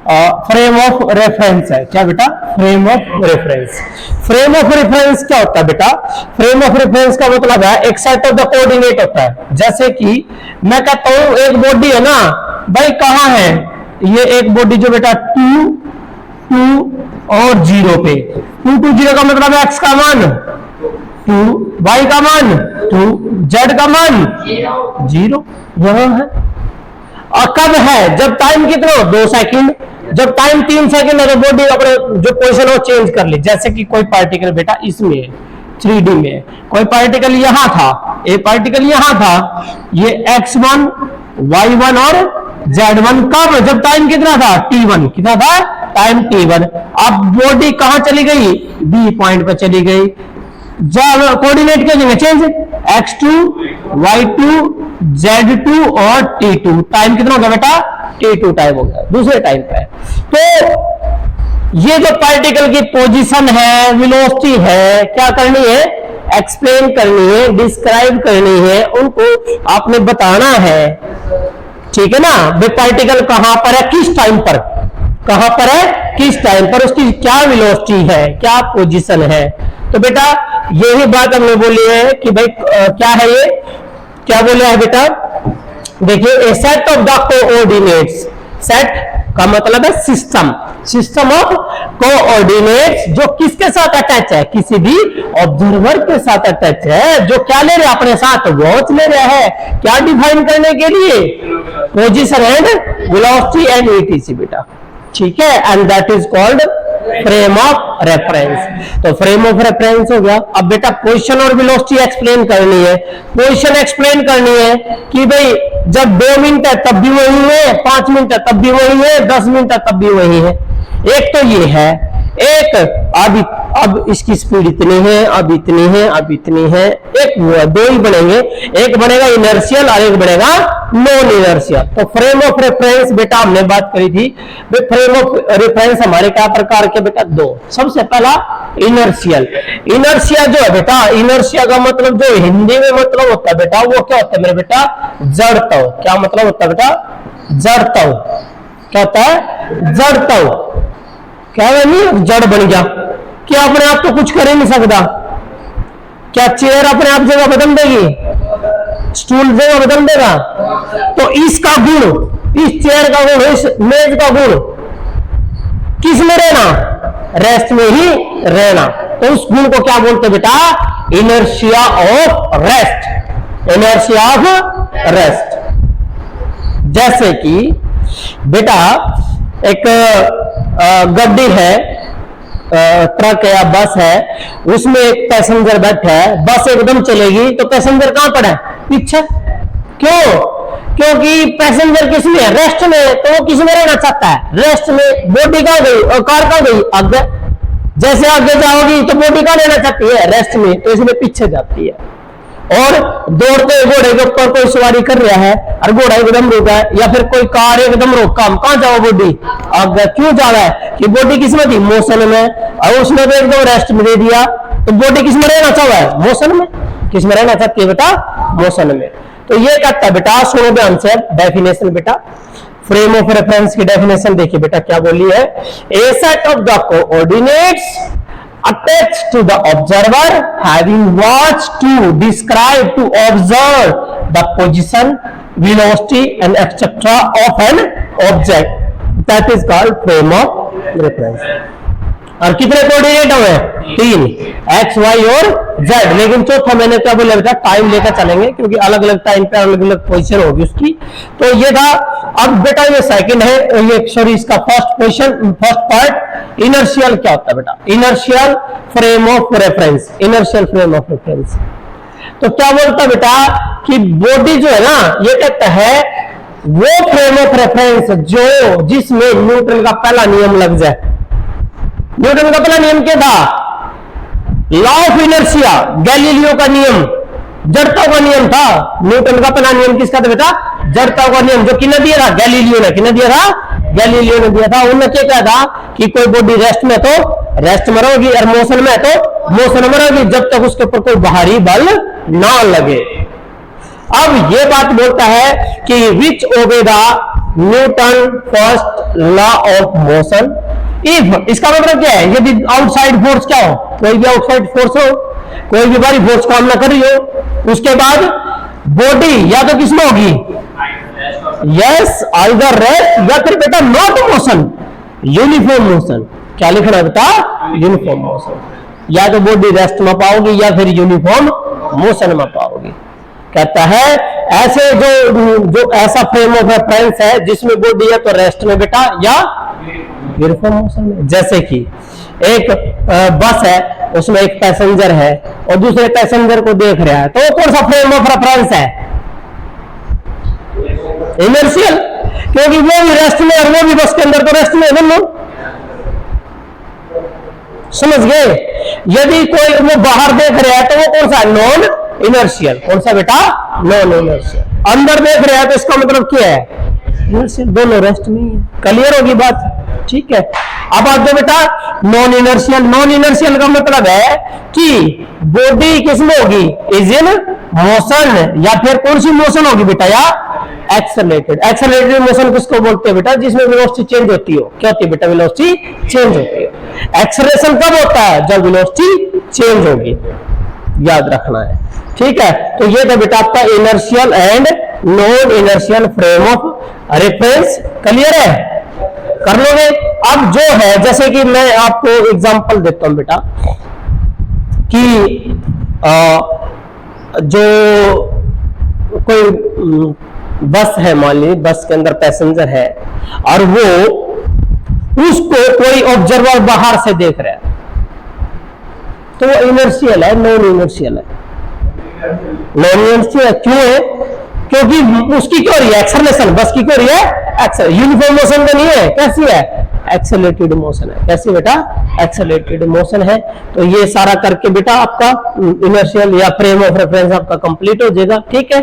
Frame of reference है। क्या बेटा? Frame of reference. Frame of reference क्या होता है बेटा? फ्रेम ऑफ रेफरेंस का मतलब है एक सेट ऑफ द कोऑर्डिनेट होता है। जैसे कि मैं कहता हूं एक बॉडी है ना भाई, कहां है ये एक बॉडी जो बेटा 2 2 और 0 पे। 2 2 0 का मतलब एक्स का मान 2, y का मान 2, z का मान 0 यहां है। और कब है? जब टाइम कितना हो? 2 सेकंड। जब टाइम 3 सेकंड है तो बॉडी अपने जो पोजीशन हो चेंज कर ली। जैसे कि कोई पार्टिकल बेटा इसमें 3D में कोई पार्टिकल यहां था, एक पार्टिकल यहां था, ये x1 y1 और z1 कब? जब टाइम कितना था? t1। कितना था? Time t1। अब बॉडी कहां चली गई? बी पॉइंट पर चली गई। जब कोऑर्डिनेट क्या जगह चेंज, x2 y2 z2 और t2। टाइम कितना हो गया बेटा? t2 टाइम हो गया, दूसरे टाइम पे। तो ये जो पार्टिकल की पोजीशन है, वेलोसिटी है, क्या करनी है? एक्सप्लेन करनी है, डिस्क्राइब करनी है, उनको आपने बताना है। ठीक है ना? वे पार्टिकल कहां पर है, किस टाइम पर, कहां पर है, किस टाइम पर, उसकी क्या वेलोसिटी है, क्या पोजीशन है। तो बेटा यही बात हमने बोली है कि भाई क्या है ये, क्या बोला है बेटा? देखिए a set of the coordinates. Set का मतलब है सिस्टम, सिस्टम ऑफ कोऑर्डिनेट्स जो किसके साथ अटैच है? किसी भी ऑब्जर्वर के साथ अटैच है। जो क्या ले रहे हैं अपने साथ? वॉच ले रहे हैं। क्या डिफाइन करने के लिए? Position and velocity and etc बेटा। ठीक है, and that is called frame of reference. तो फ्रेम ऑफ रेफरेंस हो गया। अब बेटा पोजीशन और वेलोसिटी एक्सप्लेन करनी है। पोजीशन एक्सप्लेन करनी है कि भाई जब 2 मिनट है तब भी वही है, 5 मिनट है तब भी वही है, 10 मिनट है तब भी वही है। एक तो ये है, एक अब इसकी स्पीड इतनी है, अब इतनी है, अब इतनी है। एक वो है, 2 ही बनेंगे, एक बनेगा इनर्शियल और एक बनेगा नॉन इनर्शियल। तो फ्रेम ऑफ रेफरेंस बेटा हमने बात करी थी। फ्रेम ऑफ रेफरेंस हमारे क्या प्रकार के बेटा? 2। सबसे पहला इनर्शियल। इनर्शिया जो है बेटा, इनर्शिया का मतलब जो हिंदी में मतलब होता है बेटा, वो क्या होता है मेरे बेटा? जड़त्व। क्या मतलब होता है बेटा? जड़त्व। क्या होता है? जड़त्व। क्या नहीं, जड़ बन गया। क्या अपने आप तो कुछ कर ही नहीं सकता? क्या चेयर अपने आप जगह बदल देगी? स्टूल जगह बदल देगा? तो इसका गुण, इस चेयर का गुण, इस मेज का गुण किस में रहना? रेस्ट में ही रहना। तो उस गुण को क्या बोलते बेटा? Inertia of rest. Inertia of rest. जैसे कि बेटा एक गड्डी है, ट्रक है या बस है, उसमें एक पैसेंजर बैठा है, बस एकदम चलेगी तो पैसेंजर कहां पड़ा है? पीछे। क्यों? क्योंकि पैसेंजर किस में है? रेस्ट में। तो वो किस में रहना चाहता है? रेस्ट में। बॉडी कहां गई और कार कहां गई? आगे। जैसे आगे जाओगी तो बॉडी कहां रहना चाहती है? रेस्ट में। तो इसलिए पीछे जाती है। और दौड़ते घोड़े के ऊपर कोई सवारी कर रहा है और घोड़ा एकदम रुका है, या फिर कोई कार एकदम रोका, कहां जाओ? बॉडी आगे। क्यों जा रहा है? कि बॉडी किसमें थी? मोशन में। और उसने तो एकदम रेस्ट में दे दिया, तो बॉडी किसमें रहना चाह रहा है? मोशन में। किसमें रहना चाहती है बेटा? मोशन में। तो ये कहता है बेटा, सुनो ध्यान से डेफिनेशन बेटा। फ्रेम ऑफ रेफरेंस की डेफिनेशन देखिए बेटा क्या बोली है। A set of the coordinates attached to the observer having watch to describe to observe the position, velocity and etc. of an object, that is called frame of reference। और कितने coordinate हुए? 3, x, y और z। लेकिन चौथा मैंने क्या बोला बेटा? टाइम लेकर चलेंगे क्योंकि अलग अलग टाइम पे अलग अलग पोजीशन होगी उसकी। तो ये था। अब बेटा ये सेकंड है, ये सॉरी इसका first position, first part. Inertial क्या होता है बेटा? Inertial frame of reference. Inertial frame of reference तो क्या बोलता है बेटा कि बॉडी जो है ना, ये कहता है वो फ्रेम ऑफ रेफरेंस जो जिसमें न्यूटन का पहला नियम लग जाए। न्यूटन का पहला नियम क्या था? लॉ ऑफ इनर्शिया, गैलीलियो का नियम, जड़ता का नियम था। न्यूटन का पहला नियम किसका था बेटा? जड़ता का नियम। जो किसने दिया था? गैलीलियो ने। किसने दिया था? गैलीलियो ने दिया था। उन्होंने क्या कहा था कि कोई बॉडी रेस्ट में तो रेस्ट में रहेगी और मोशन में तो मोशन में रहेगी, जब तक उसके ऊपर कोई बाहरी बल ना लगे। अब ये बात बोलता है कि which obey the Newton first law of motion. If, इसका मतलब क्या है, यदि आउटसाइड फोर्स क्या हो, कोई भी आउटसाइड फोर्स हो, कोई भी बारी फोर्स काम ना कर रही हो, उसके बाद बॉडी या तो किसमें होगी, यस आइदर रेस्ट या फिर बेटा नॉट मोशन, यूनिफॉर्म मोशन। क्या लिखना है बेटा, यूनिफॉर्म मोशन। या तो बॉडी रेस्ट में पाओगी या फिर यूनिफॉर्म मोशन में पाओगी। कहता है ऐसे जो ऐसा फ्रेम ऑफ रेफरेंस है जिसमें बॉडी या तो रेस्ट में बेटा या यूनिफॉर्म मोशन में। जैसे कि एक बस है, उसमें एक पैसेंजर है और दूसरे पैसेंजर को देख रहा है, तो वो कौन सा फ्रेम ऑफ रेफरेंस है, इनर्शियल, क्योंकि वो भी रेस्ट में और वो भी बस के अंदर तो रेस्ट में है। समझ गए। यदि कोई वो बाहर देख रहा है तो वो कौन सा, नॉन इनर्शियल। कौन सा बेटा, नॉन इनर्शियल। अंदर देख रहा है तो इसका मतलब क्या है, इनर्शियल। दोनों रेस्ट में है। क्लियर होगी बात, ठीक है। अब आप जो बेटा नॉन इनर्शियल, नॉन इनर्शियल का मतलब है कि बॉडी किसमें होगी, इज इन मोशन, या फिर कौन सी मोशन होगी बेटा, या एक्सेलरेटेड। एक्सेलरेटेड मोशन किसको बोलते हैं बेटा, जिसमें वेलोसिटी चेंज होती हो। क्या होती है बेटा, वेलोसिटी चेंज होती है। एक्सेलरेशन कब होता है, जब वेलोसिटी चेंज होगी, याद रखना है, ठीक है। तो ये था बेटा आपका inertial and non inertial frame of reference. Clear है, कर लोगे। अब जो है, जैसे कि मैं आपको एग्जांपल देता हूं बेटा कि जो कोई बस है, मान ली बस के अंदर पैसेंजर है और वो उसको कोई ऑब्जर्वर बाहर से देख रहा है, तो वो इनर्शियल है, नॉन इनर्शियल है। नॉन इनर्शियल क्यों है, क्योंकि उसकी क्यों रही है, एक्सेलरेशन, बस की क्यों रही है, यूनिफॉर्म मोशन तो नहीं है, कैसी है, एक्सेलरेटेड मोशन है। कैसी बेटा, एक्सेलरेटेड मोशन है। तो ये सारा करके बेटा आपका इनर्शियल या फ्रेम ऑफ रेफरेंस आपका कंप्लीट हो जाएगा, ठीक है।